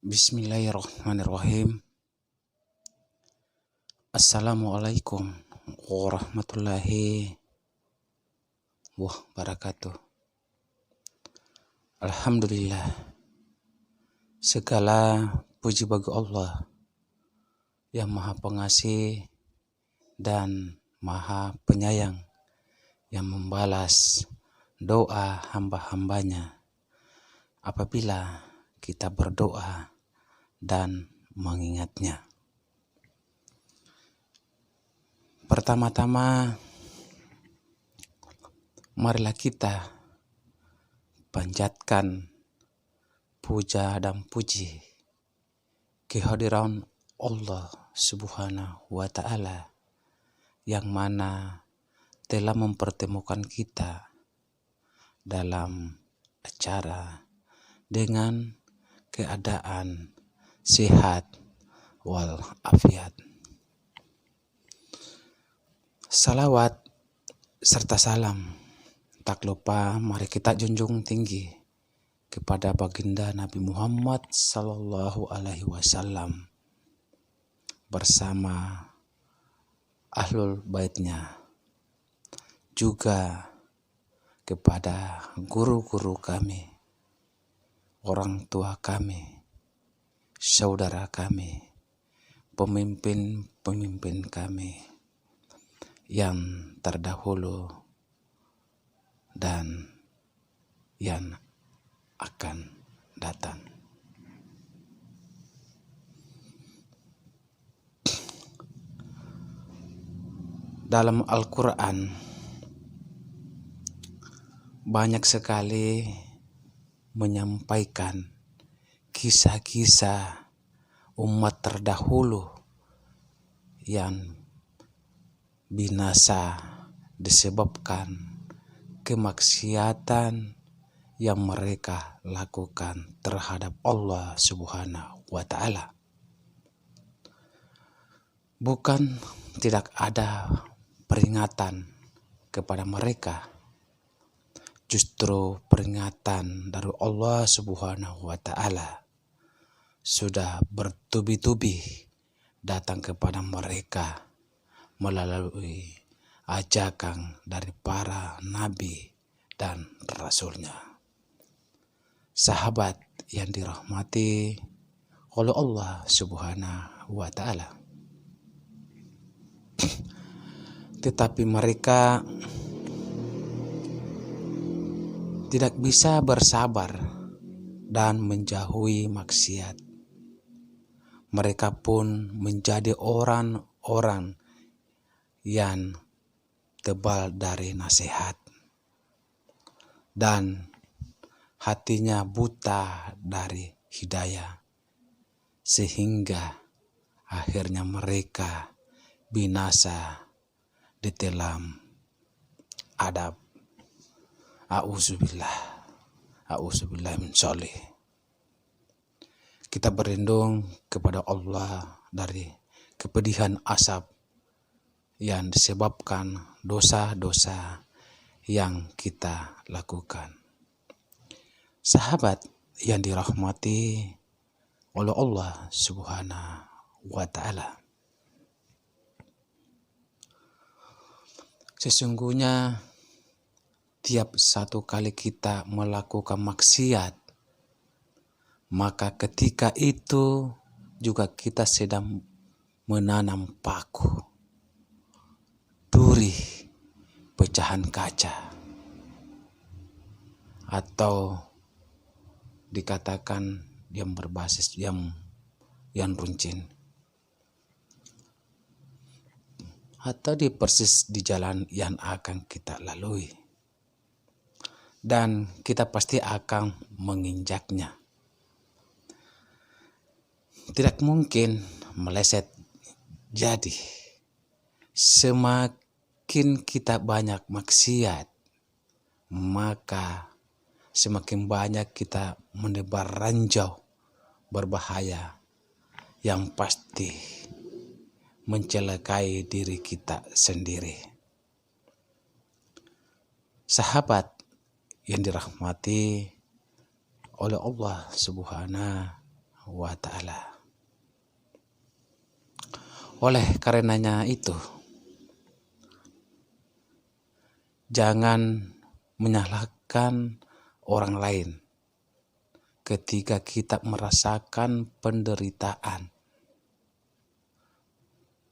Bismillahirrahmanirrahim. Assalamualaikum warahmatullahi wabarakatuh. Alhamdulillah, segala puji bagi Allah yang Maha Pengasih dan Maha Penyayang, yang membalas doa hamba-hambanya apabila kita berdoa dan mengingatnya. Pertama-tama, marilah kita panjatkan puja dan puji kehadiran Allah Subhanahu wa Ta'ala yang mana telah mempertemukan kita dalam acara dengan keadaan sehat walafiat. Salawat serta salam tak lupa mari kita junjung tinggi kepada baginda Nabi Muhammad Sallallahu Alaihi Wasallam bersama ahlul baitnya, juga kepada guru-guru kami, orang tua kami, saudara kami, pemimpin-pemimpin kami yang terdahulu dan yang akan datang. Dalam Al-Quran banyak sekali menyampaikan kisah-kisah umat terdahulu yang binasa disebabkan kemaksiatan yang mereka lakukan terhadap Allah Subhanahu wa Ta'ala. Bukan tidak ada peringatan kepada mereka, justru peringatan dari Allah Subhanahu wa Ta'ala sudah bertubi-tubi datang kepada mereka melalui ajakan dari para nabi dan rasulnya. Sahabat yang dirahmati oleh Allah Subhanahu wa Ta'ala. Tetapi mereka tidak bisa bersabar dan menjauhi maksiat. Mereka pun menjadi orang-orang yang tebal dari nasihat dan hatinya buta dari hidayah, sehingga akhirnya mereka binasa ditelan adab. A'udzubillah min syarrih. Kita berlindung kepada Allah dari kepedihan asap yang disebabkan dosa-dosa yang kita lakukan. Sahabat yang dirahmati oleh Allah Subhanahu wa Ta'ala. Sesungguhnya tiap satu kali kita melakukan maksiat, maka ketika itu juga kita sedang menanam paku, duri, pecahan kaca, atau dikatakan yang berbasis yang runcing, atau di persis di jalan yang akan kita lalui, dan kita pasti akan menginjaknya. Tidak mungkin meleset. Jadi semakin kita banyak maksiat, maka semakin banyak kita menebar ranjau berbahaya yang pasti mencelakai diri kita sendiri. Sahabat yang dirahmati oleh Allah Subhanahu wa ta'ala. Oleh karenanya itu, jangan menyalahkan orang lain ketika kita merasakan penderitaan.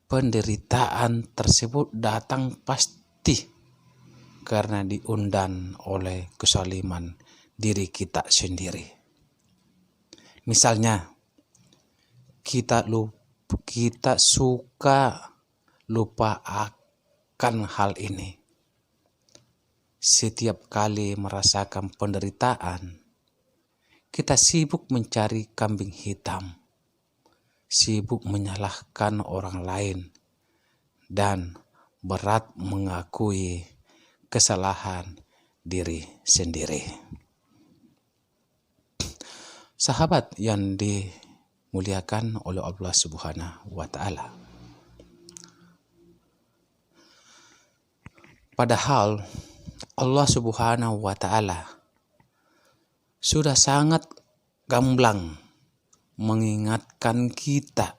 Penderitaan tersebut datang pasti karena diundang oleh kezaliman diri kita sendiri. Misalnya, kita suka lupa akan hal ini. Setiap kali merasakan penderitaan, kita sibuk mencari kambing hitam, sibuk menyalahkan orang lain, dan berat mengakui kesalahan diri sendiri. Sahabat yang dimuliakan oleh Allah Subhanahu wa ta'ala. Padahal Allah Subhanahu wa ta'ala sudah sangat gamblang mengingatkan kita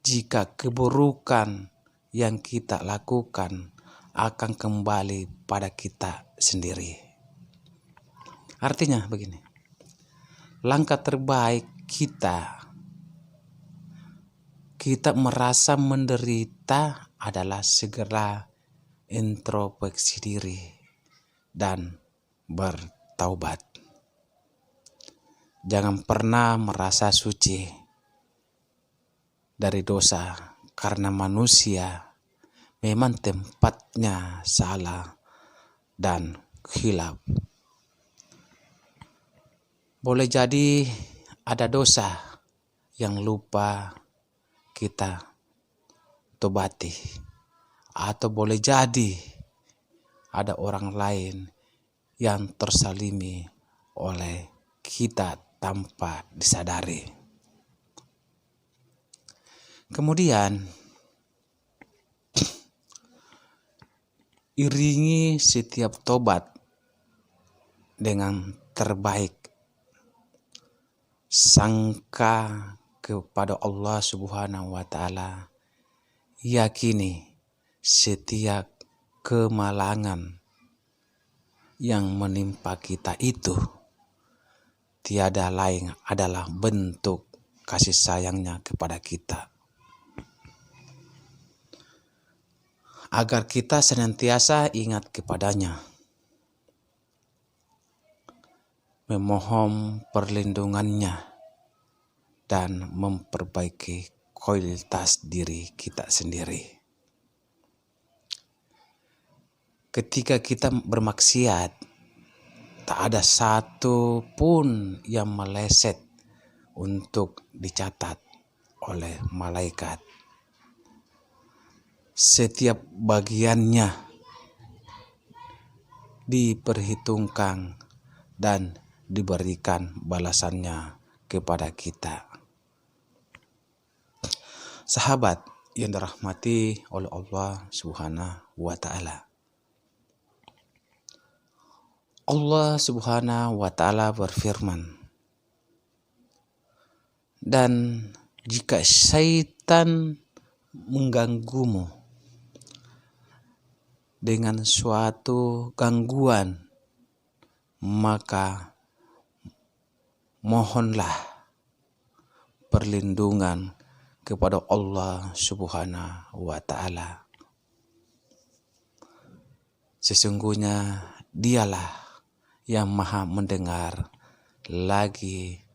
jika keburukan yang kita lakukan akan kembali pada kita sendiri. Artinya begini, langkah terbaik kita merasa menderita adalah segera introspeksi diri dan bertaubat. Jangan pernah merasa suci dari dosa, karena manusia memang tempatnya salah dan khilaf. Boleh jadi ada dosa yang lupa kita tobati, atau boleh jadi ada orang lain yang tersalimi oleh kita tanpa disadari. Kemudian iringi setiap tobat dengan terbaik sangka kepada Allah Subhanahu wa ta'ala. Yakini setiap kemalangan yang menimpa kita itu tiada lain adalah bentuk kasih sayangnya kepada kita, agar kita senantiasa ingat kepadanya, memohon perlindungannya, dan memperbaiki kualitas diri kita sendiri. Ketika kita bermaksiat, tak ada satu pun yang meleset untuk dicatat oleh malaikat. Setiap bagiannya diperhitungkan dan diberikan balasannya kepada kita. Sahabat yang dirahmati oleh Allah Subhanahu wa ta'ala. Allah Subhanahu wa ta'ala berfirman, dan jika syaitan mengganggumu dengan suatu gangguan, maka mohonlah perlindungan kepada Allah Subhanahu wa ta'ala. Sesungguhnya dialah yang maha mendengar lagi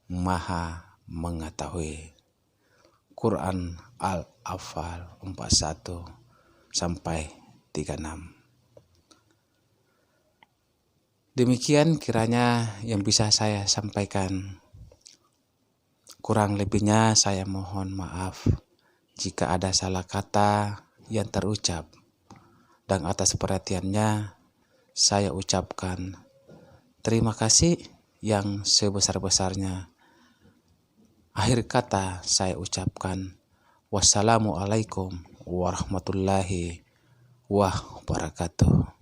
maha mengetahui. Quran Al-Anfal 41 sampai 36. Demikian kiranya yang bisa saya sampaikan. Kurang lebihnya saya mohon maaf jika ada salah kata yang terucap, dan atas perhatiannya saya ucapkan terima kasih yang sebesar-besarnya. Akhir kata saya ucapkan wassalamualaikum warahmatullahi wabarakatuh.